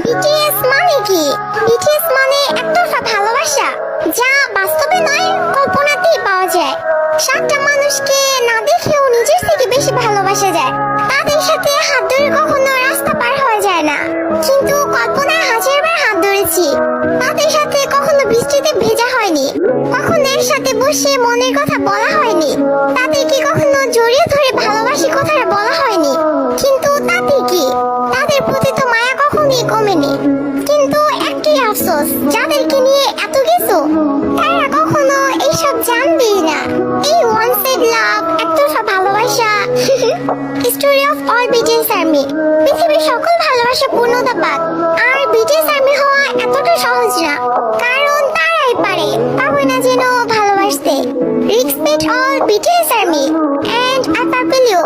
BTS মানে কি? BTS মানে একতরফা ভালোবাসা, যা বাস্তবে নয় কল্পনাতেই পাওয়া যায়। সাতটা মানুষকে না দেখেও নিজের থেকে বেশি ভালোবাসা যায়। তাদের সাথে হাত ধরে কখনো রাস্তা পার হওয়া যায় না, কিন্তু কল্পনায় হাজারবার হাত ধরেছি। তাদের সাথে কখনো বৃষ্টিতে ভেজা হয়নি, কখনো একসাথে বসে মনের কথা বলা হয়নি, তাদেরকে কখনো জড়িয়ে ধরে ভালোবাসি কথাটা বলা হয়নি। কিন্তু তাতে কি, তাদের প্রতি তো মায়া কখনোই কমেনি। কিন্তু একটাই আফসোস, যাদেরকে নিয়ে এত কিছু, তারা কখনো এইসব জানবেই না। এই ওয়ান সাইড লাভ, একতরফা ভালোবাসা, story of all BTS army. পৃথিবীর সকল ভালোবাসা পূর্ণতা পাক, আর বিটিএস আর্মি হওয়া এতটা সহজ না, কারণ তারাই পারে, পাবে না যেন ভালোবাসতে। Respect all BTS army, and I purple you.